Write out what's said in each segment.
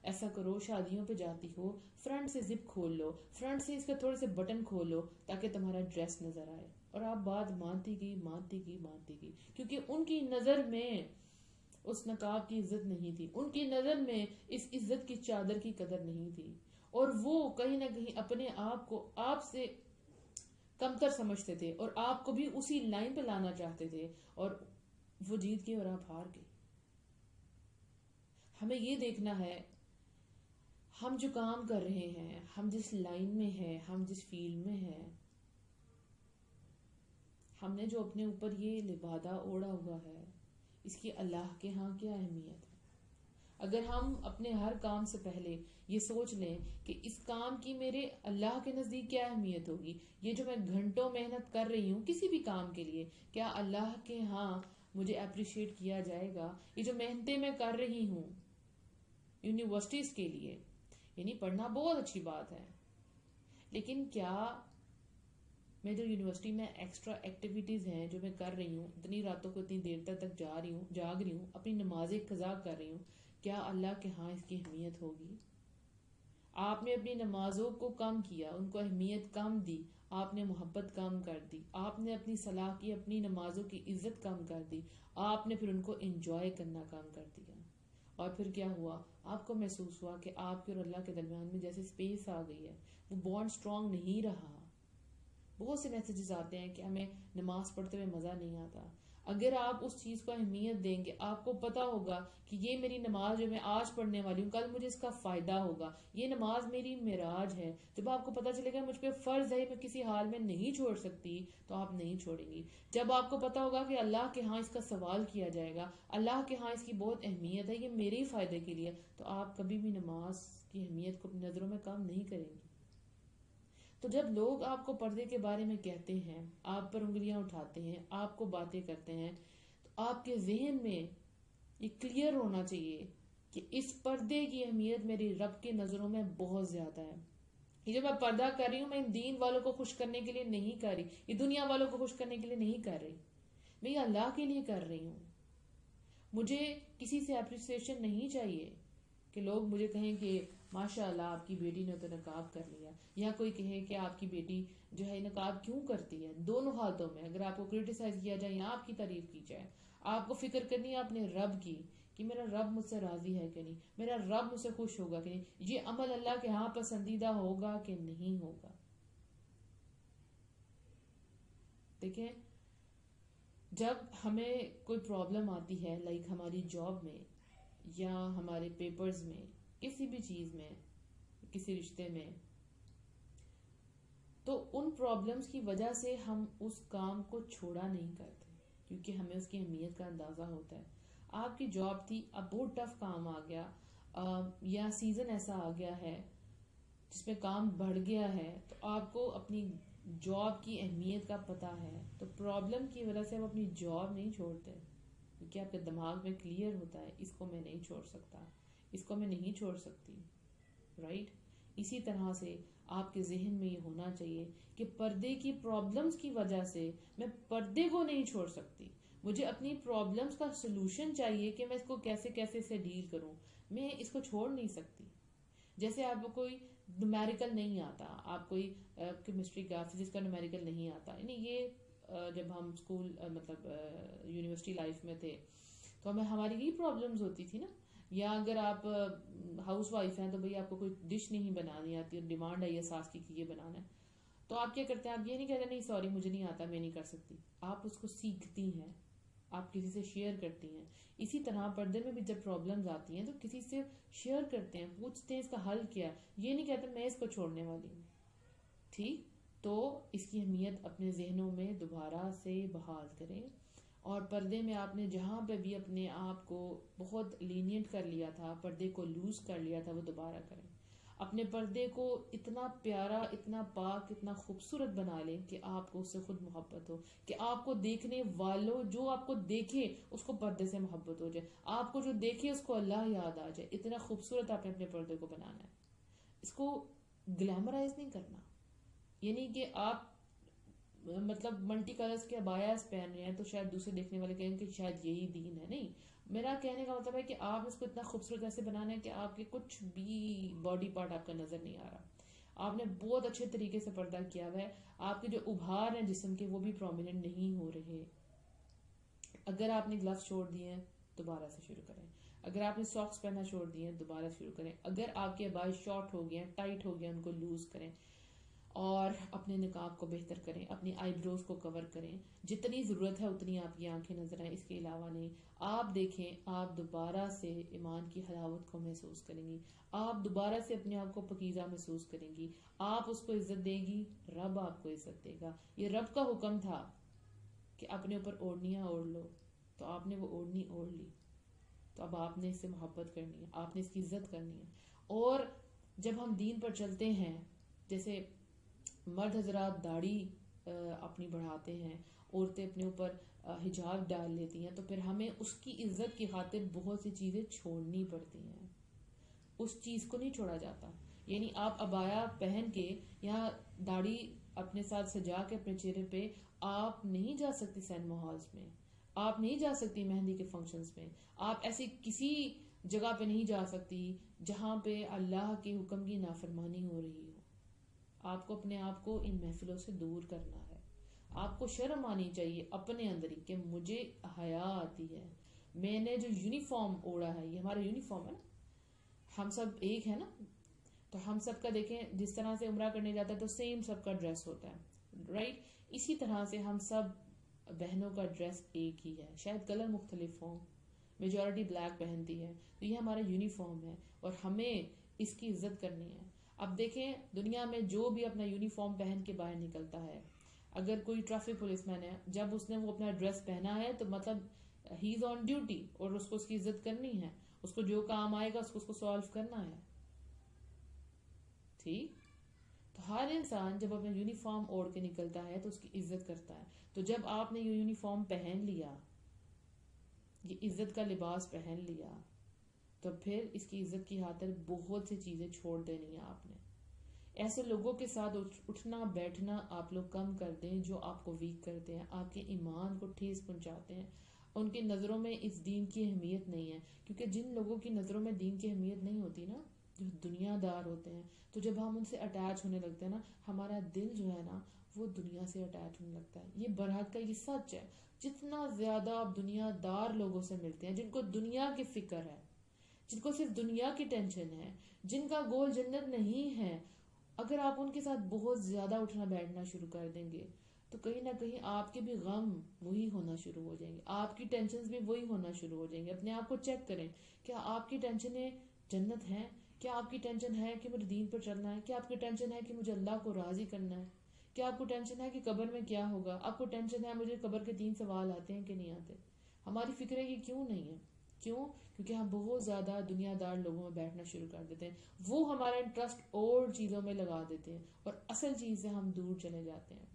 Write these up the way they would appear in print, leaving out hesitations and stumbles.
ایسا کرو شادیوں پہ جاتی ہو فرنٹ سے زپ کھول لو, فرنٹ سے اس کے تھوڑے سے بٹن کھولو تاکہ تمہارا ڈریس نظر آئے. اور آپ بات مانتی گئی کیونکہ ان کی نظر میں اس نقاب کی عزت نہیں تھی, ان کی نظر میں اس عزت کی چادر کی قدر نہیں تھی, اور وہ کہیں نہ کہیں اپنے آپ کو آپ سے کمتر سمجھتے تھے اور آپ کو بھی اسی لائن پہ لانا چاہتے تھے, اور وہ جیت گئے اور آپ ہار گئے. ہمیں یہ دیکھنا ہے ہم جو کام کر رہے ہیں, ہم جس لائن میں ہیں, ہم جس فیلڈ میں ہیں, ہم نے جو اپنے اوپر یہ لبادہ اوڑھا ہوا ہے اس کی اللہ کے ہاں کیا اہمیت ہے. اگر ہم اپنے ہر کام سے پہلے یہ سوچ لیں کہ اس کام کی میرے اللہ کے نزدیک کیا اہمیت ہوگی, یہ جو میں گھنٹوں محنت کر رہی ہوں کسی بھی کام کے لیے, کیا اللہ کے ہاں مجھے اپریشیٹ کیا جائے گا. یہ جو محنتیں میں کر رہی ہوں یونیورسٹیز کے لیے, یعنی پڑھنا بہت اچھی بات ہے, لیکن کیا میں جو یونیورسٹی میں ایکسٹرا ایکٹیویٹیز ہیں جو میں کر رہی ہوں, اتنی راتوں کو اتنی دیر تک جاگ رہی ہوں, اپنی نمازیں قضا کر رہی ہوں, کیا اللہ کے ہاں اس کی اہمیت ہوگی؟ آپ نے اپنی نمازوں کو کم کیا, ان کو اہمیت کم دی, آپ نے محبت کم کر دی, آپ نے اپنی صلاح کی, اپنی نمازوں کی عزت کم کر دی, آپ نے پھر ان کو انجوائے کرنا کم کر دیا, اور پھر کیا ہوا, آپ کو محسوس ہوا کہ آپ کے اور اللہ کے درمیان میں جیسے اسپیس آ گئی ہے, وہ بانڈ اسٹرانگ نہیں رہا. بہت سے میسیجز آتے ہیں کہ ہمیں نماز پڑھتے ہوئے مزہ نہیں آتا. اگر آپ اس چیز کو اہمیت دیں گے, آپ کو پتا ہوگا کہ یہ میری نماز جو میں آج پڑھنے والی ہوں کل مجھے اس کا فائدہ ہوگا, یہ نماز میری معراج ہے. جب آپ کو پتا چلے گا مجھ پہ فرض ہے, میں کسی حال میں نہیں چھوڑ سکتی, تو آپ نہیں چھوڑیں گی. جب آپ کو پتا ہوگا کہ اللہ کے ہاں اس کا سوال کیا جائے گا, اللہ کے ہاں اس کی بہت اہمیت ہے, یہ میرے ہی فائدے کے لیے, تو آپ کبھی بھی نماز کی اہمیت کو اپنی نظروں میں کم نہیں کریں گی. تو جب لوگ آپ کو پردے کے بارے میں کہتے ہیں, آپ پر انگلیاں اٹھاتے ہیں, آپ کو باتیں کرتے ہیں, تو آپ کے ذہن میں یہ کلیئر ہونا چاہیے کہ اس پردے کی اہمیت میری رب کی نظروں میں بہت زیادہ ہے. یہ جو میں پردہ کر رہی ہوں, میں ان دین والوں کو خوش کرنے کے لیے نہیں کر رہی, یہ دنیا والوں کو خوش کرنے کے لیے نہیں کر رہی, میں یہ اللہ کے لیے کر رہی ہوں. مجھے کسی سے اپریسیشن نہیں چاہیے کہ لوگ مجھے کہیں کہ ماشاء اللہ آپ کی بیٹی نے تو نقاب کر لیا, یا کوئی کہے کہ آپ کی بیٹی جو ہے نقاب کیوں کرتی ہے. دونوں حالتوں میں اگر آپ کو کرٹیسائز کیا جائے یا آپ کی تعریف کی جائے, آپ کو فکر کرنی ہے اپنے رب کی کہ میرا رب مجھ سے راضی ہے کہ نہیں, میرا رب مجھ سے خوش ہوگا کہ نہیں, یہ عمل اللہ کے ہاں پسندیدہ ہوگا کہ نہیں ہوگا. دیکھیں, جب ہمیں کوئی پرابلم آتی ہے, لائک ہماری جاب میں یا ہمارے پیپرز میں, کسی بھی چیز میں, کسی رشتے میں, تو ان پرابلمز کی وجہ سے ہم اس کام کو چھوڑا نہیں کرتے کیونکہ ہمیں اس کی اہمیت کا اندازہ ہوتا ہے. آپ کی جاب تھی, اب بہت ٹف کام آ گیا, یا سیزن ایسا آ گیا ہے جس میں کام بڑھ گیا ہے, تو آپ کو اپنی جاب کی اہمیت کا پتہ ہے, تو پرابلم کی وجہ سے آپ اپنی جاب نہیں چھوڑتے کیونکہ آپ کے دماغ میں کلیئر ہوتا ہے اس کو میں نہیں چھوڑ سکتا, اس کو میں نہیں چھوڑ سکتی, رائٹ. اسی طرح سے آپ کے ذہن میں یہ ہونا چاہیے کہ پردے کی پرابلمز کی وجہ سے میں پردے کو نہیں چھوڑ سکتی, مجھے اپنی پرابلمز کا سلوشن چاہیے کہ میں اس کو کیسے کیسے سے ڈیل کروں, میں اس کو چھوڑ نہیں سکتی. جیسے آپ کو کوئی نومیریکل نہیں آتا, آپ کوئی کیمسٹری کا فزکس کا نومیریکل نہیں آتا, یعنی یہ جب ہم اسکول مطلب یونیورسٹی لائف میں تھے تو ہماری یہی پرابلمز ہوتی تھی نا. یا اگر آپ ہاؤس وائف ہیں تو بھئی آپ کو کوئی ڈش نہیں بنانی آتی اور ڈیمانڈ ہے یہ ساس کی کہ یہ بنانا ہے, تو آپ کیا کرتے ہیں, آپ یہ نہیں کہتے نہیں سوری مجھے نہیں آتا, میں نہیں کر سکتی, آپ اس کو سیکھتی ہیں, آپ کسی سے شیئر کرتی ہیں. اسی طرح پردے میں بھی جب پرابلمز آتی ہیں تو کسی سے شیئر کرتے ہیں, پوچھتے ہیں اس کا حل کیا, یہ نہیں کہتے میں اس کو چھوڑنے والی ہوں. ٹھیک, تو اس کی اہمیت اپنے ذہنوں میں دوبارہ سے بحال کریں, اور پردے میں آپ نے جہاں پہ بھی اپنے آپ کو بہت لینینٹ کر لیا تھا, پردے کو لوز کر لیا تھا, وہ دوبارہ کریں. اپنے پردے کو اتنا پیارا, اتنا پاک, اتنا خوبصورت بنا لیں کہ آپ کو اس سے خود محبت ہو, کہ آپ کو دیکھنے والوں جو آپ کو دیکھے اس کو پردے سے محبت ہو جائے, آپ کو جو دیکھے اس کو اللہ یاد آ جائے. اتنا خوبصورت آپ نے اپنے پردے کو بنانا ہے. اس کو گلیمرائز نہیں کرنا, یعنی کہ آپ مطلب ملٹی کلرز کے ابایاز پہن رہے ہیں تو شاید دوسرے دیکھنے والے کہیں کہ شاید یہی دین ہے. نہیں, میرا کہنے کا مطلب ہے کہ آپ اس کو اتنا خوبصورت ایسے بنانا ہے کہ آپ کے کچھ بھی باڈی پارٹ آپ کا نظر نہیں آ رہا. آپ نے بہت اچھے طریقے سے پردہ کیا ہوا ہے. آپ کے جو ابھار ہیں جسم کے وہ بھی پرومیننٹ نہیں ہو رہے. اگر آپ نے گلوز چھوڑ دیے ہیں دوبارہ سے شروع کریں. اگر آپ نے ساکس پہننا چھوڑ دیے ہیں دوبارہ شروع کریں. اگر آپ کے بال شارٹ ہو گئے ہیں ٹائٹ ہو گئے ہیں ان کو لوز کریں اور اپنے نقاب کو بہتر کریں. اپنی آئی بروز کو کور کریں. جتنی ضرورت ہے اتنی آپ کی آنکھیں نظر آئیں, اس کے علاوہ نہیں. آپ دیکھیں آپ دوبارہ سے ایمان کی حلاوت کو محسوس کریں گی. آپ دوبارہ سے اپنے آپ کو پاکیزہ محسوس کریں گی. آپ اس کو عزت دے گی, رب آپ کو عزت دے گا. یہ رب کا حکم تھا کہ اپنے اوپر اوڑھنیاں اوڑھ لو, تو آپ نے وہ اوڑھنی اوڑھ لی. تو اب آپ نے اس سے محبت کرنی ہے, آپ نے اس کی عزت کرنی ہے. اور جب ہم دین پر چلتے ہیں, جیسے مرد حضرات داڑھی اپنی بڑھاتے ہیں, عورتیں اپنے اوپر حجاب ڈال لیتی ہیں, تو پھر ہمیں اس کی عزت کی خاطر بہت سی چیزیں چھوڑنی پڑتی ہیں. اس چیز کو نہیں چھوڑا جاتا. یعنی آپ عبایا پہن کے یا داڑھی اپنے ساتھ سجا کے اپنے چہرے پہ آپ نہیں جا سکتی سینما ہالز میں, آپ نہیں جا سکتی مہندی کے فنکشنز میں, آپ ایسی کسی جگہ پہ نہیں جا سکتی جہاں پہ اللہ کے حکم کی نافرمانی ہو رہی ہو. آپ کو اپنے آپ کو ان محفلوں سے دور کرنا ہے. آپ کو شرم آنی چاہیے اپنے اندر ہی کہ مجھے حیا آتی ہے. میں نے جو یونیفارم اوڑا ہے, یہ ہمارا یونیفارم ہے نا, ہم سب ایک ہے نا, تو ہم سب کا دیکھیں جس طرح سے عمرہ کرنے جاتا ہے تو سیم سب کا ڈریس ہوتا ہے, رائٹ. اسی طرح سے ہم سب بہنوں کا ڈریس ایک ہی ہے, شاید کلر مختلف ہوں, میجورٹی بلیک پہنتی ہے, تو یہ ہمارا یونیفارم ہے اور ہمیں اس کی عزت کرنی ہے. اب دیکھیں دنیا میں جو بھی اپنا یونیفارم پہن کے باہر نکلتا ہے, اگر کوئی ٹریفک پولیس مین ہے, جب اس نے وہ اپنا ڈریس پہنا ہے تو مطلب ہی از آن ڈیوٹی, اور اس کو اس کی عزت کرنی ہے. اس کو جو کام آئے گا اس کو سالو کرنا ہے. ٹھیک, تو ہر انسان جب اپنا یونیفارم اوڑھ کے نکلتا ہے تو اس کی عزت کرتا ہے. تو جب آپ نے یہ یونیفارم پہن لیا, یہ عزت کا لباس پہن لیا, تو پھر اس کی عزت کی خاطر بہت سی چیزیں چھوڑ دینی ہیں آپ نے. ایسے لوگوں کے ساتھ اٹھنا بیٹھنا آپ لوگ کم کر دیں جو آپ کو ویک کرتے ہیں, آپ کے ایمان کو ٹھیس پہنچاتے ہیں. ان کی نظروں میں اس دین کی اہمیت نہیں ہے, کیونکہ جن لوگوں کی نظروں میں دین کی اہمیت نہیں ہوتی نا, جو دنیا دار ہوتے ہیں, تو جب ہم ان سے اٹیچ ہونے لگتے ہیں نا, ہمارا دل جو ہے نا وہ دنیا سے اٹیچ ہونے لگتا ہے. یہ برحق کا یہ سچ ہے. جتنا زیادہ آپ دنیا دار لوگوں سے ملتے ہیں جن کو دنیا کی فکر ہے, جن کو صرف دنیا کی ٹینشن ہے, جن کا گول جنت نہیں ہے, اگر آپ ان کے ساتھ بہت زیادہ اٹھنا بیٹھنا شروع کر دیں گے تو کہیں نہ کہیں آپ کے بھی غم وہی ہونا شروع ہو جائیں گے, آپ کی ٹینشنز بھی وہی ہونا شروع ہو جائیں گے. اپنے آپ کو چیک کریں, کیا آپ کی ٹینشنیں جنت ہیں؟ کیا آپ کی ٹینشن ہے کہ مجھے دین پر چلنا ہے؟ کیا آپ کی ٹینشن ہے کہ مجھے اللہ کو راضی کرنا ہے؟ کیا آپ کو ٹینشن ہے کہ قبر میں کیا ہوگا؟ آپ کو ٹینشن ہے مجھے قبر کے 3 سوال آتے ہیں کہ نہیں آتے؟ ہماری فکر ہے کہ کیوں نہیں ہے. کیوں؟ کیونکہ ہم بہت زیادہ دنیا دار لوگوں میں بیٹھنا شروع کر دیتے ہیں, وہ ہمارا انٹرسٹ اور چیزوں میں لگا دیتے ہیں اور اصل چیز سے ہم دور چلے جاتے ہیں.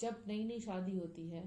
جب نئی نئی شادی ہوتی ہے,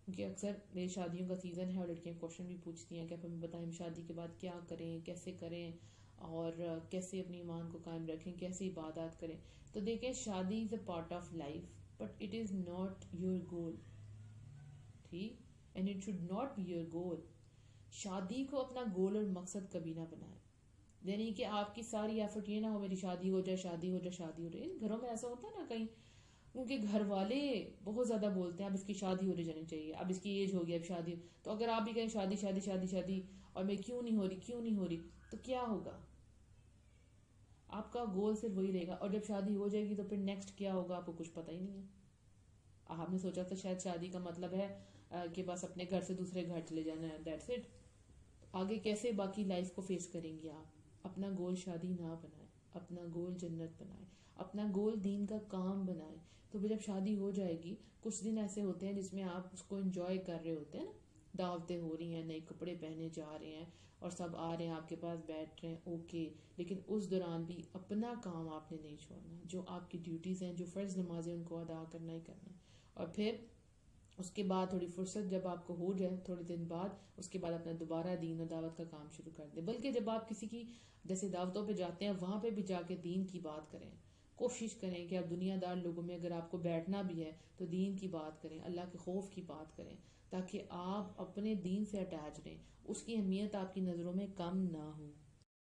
کیونکہ اکثر میری شادیوں کا سیزن ہے اور لڑکیاں کوشچن بھی پوچھتی ہیں کہ آپ ہمیں بتائیں شادی کے بعد کیا کریں, کیسے کریں, اور کیسے اپنی ایمان کو قائم رکھیں, کیسے عبادات کریں. تو دیکھیں شادی is a part of life but it is not your goal. ٹھیک, and it should not be your goal. شادی کو اپنا گول اور مقصد کبھی نہ بنائیں. یعنی کہ آپ کی ساری ایفرٹ یہ نہ ہو میری شادی ہو جائے, شادی ہو جائے, شادی ہو جائے. ان گھروں میں ایسا ہوتا ہے نا کہیں, کیونکہ گھر والے بہت زیادہ بولتے ہیں اب اس کی شادی ہو جانی چاہیے, اب اس کی ایج ہو گئی, اب شادی. تو اگر آپ بھی کہیں شادی شادی شادی شادی اور میں کیوں نہیں ہو رہی کیوں نہیں ہو رہی, تو کیا ہوگا؟ آپ کا گول صرف وہی رہے گا, اور جب شادی ہو جائے گی تو پھر نیکسٹ کیا ہوگا آپ کو کچھ پتہ ہی نہیں ہے. آپ نے سوچا تھا شاید شادی کا مطلب ہے کہ بس اپنے گھر سے دوسرے گھر چلے جانا ہے, دیٹس اٹ. آگے کیسے باقی لائف کو فیس کریں گے آپ؟ اپنا گول شادی نہ بنائیں, اپنا گول جنت بنائیں, اپنا گول دین کا کام بنائیں. تو پھر جب شادی ہو جائے گی, کچھ دن ایسے ہوتے ہیں جس میں آپ اس کو انجوائے کر رہے ہوتے ہیں نا, دعوتیں ہو رہی ہیں, نئے کپڑے پہنے جا رہے ہیں اور سب آ رہے ہیں آپ کے پاس بیٹھ رہے ہیں, اوکے. لیکن اس دوران بھی اپنا کام آپ نے نہیں چھوڑنا, جو آپ کی ڈیوٹیز ہیں, جو فرض نمازیں, ان کو ادا کرنا ہی کرنا ہے. اور پھر اس کے بعد تھوڑی فرصت جب آپ کو ہو جائے تھوڑے دن بعد, اس کے بعد اپنا دوبارہ دین اور دعوت کا کام شروع کر دیں. بلکہ جب آپ کسی کی جیسے دعوتوں پہ جاتے ہیں وہاں پہ بھی جا کے دین کی بات کریں. کوشش کریں کہ آپ دنیا دار لوگوں میں اگر آپ کو بیٹھنا بھی ہے تو دین کی بات کریں, اللہ کے خوف کی بات کریں, تاکہ آپ اپنے دین سے اٹیچ رہیں، اس کی اہمیت آپ کی نظروں میں کم نہ ہو۔